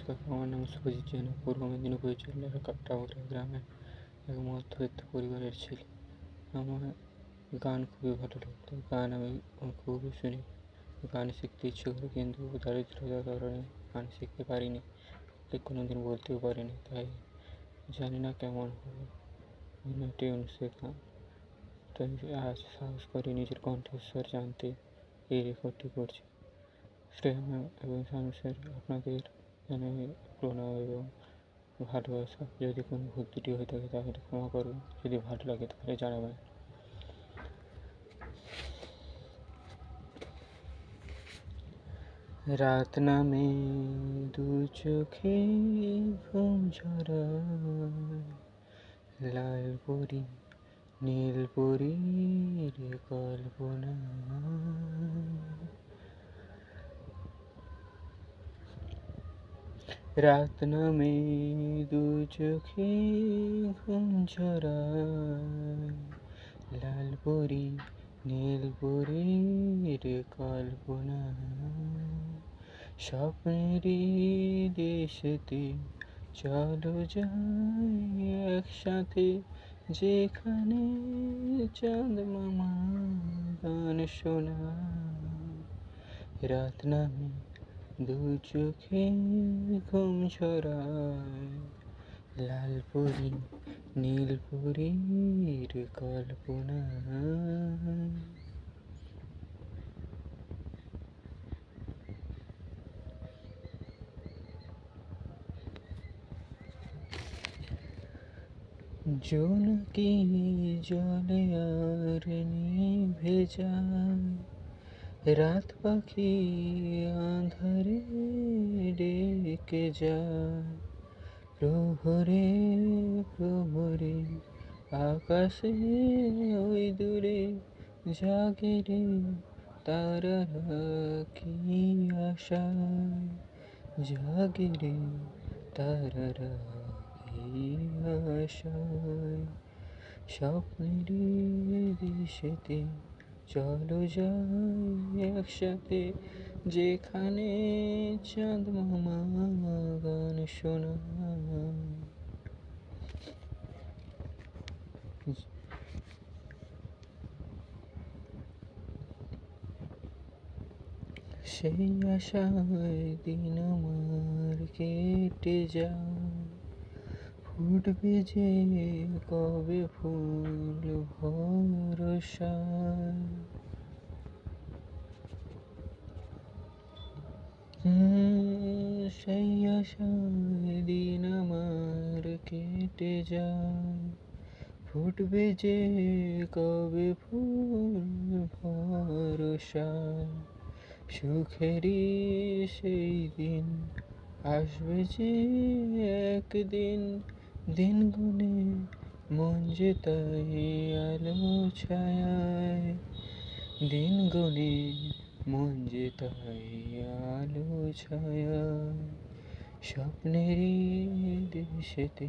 নমস্কার, আমার নাম শুভজিৎ জানা। পূর্ব মেদিনীপুর জেলার কাটাগড়া গ্রামের এক মধ্যবিত্ত পরিবারের ছেলে। আমার গান খুবই ভালো লাগতো। গান আমি খুবই শুনি। গান শিখতে ইচ্ছে করি, কিন্তু দারিদ্রতার কারণে গান শিখতে পারিনি, কোনোদিন বলতেও পারিনি। তাই জানি না কেমন হবে টিউন শেখা। তাই আজ সাহস করে নিজের কণ্ঠস্বর জানতে এই রেকর্ডটি করছি। শ্রেয়া ম্যাম এবং শানু স্যার, আপনাদের জানাই প্রণাম এবং ভালোবাসা। যদি কোনো ভুল ত্রুটি হয়ে থাকে তাহলে ক্ষমা করুন, যদি ভালো লাগে তাহলে জানাবেন। রাত নামে দু চোখে ঘুম ঝরায়, লাল পরি নীল পরীর কল্পনা। রাত নামে দু চোখে ঘুম ঝরায়, লাল পরি নীল পরীর কল্পনা। স্বপ্নেরই দেশেতে চলো যাই একসাথে, যেখানে চাঁদ মামা গান শোনায়। রাত নামে দু চোখে ঘুম ঝরায়, লাল পরি নীল পরীর কল্পনা। জোনাকি জলে আর নিভে যায়, রাত পাখি আঁধারে ডেকে যায়। প্রহরে প্রহরে আকাশে ওই দূরে জাগে রে তারারা কি আশায়, জাগে রে তারারা কি আশায়। স্বপ্নেরই দেশেতে চলো যাই একসাথে, যেখানে চাঁদ মামা গান শোনায়। সেই আশায় দিন আমার কেটে যায়, ফুটবে যে কবে ফুল ভরসায়। সেই আশায় দিন আমার কেটে যায়, ফুটবে যে কবে ফুল ভরসায়। সুখেরই সেই দিন আসবে যে একদিন, দিন গুনে মন যে তাই আলো ছায়ায়, দিন গুনে মন যে তাই আলো ছায়ায়। স্বপ্নেরই দেশেতে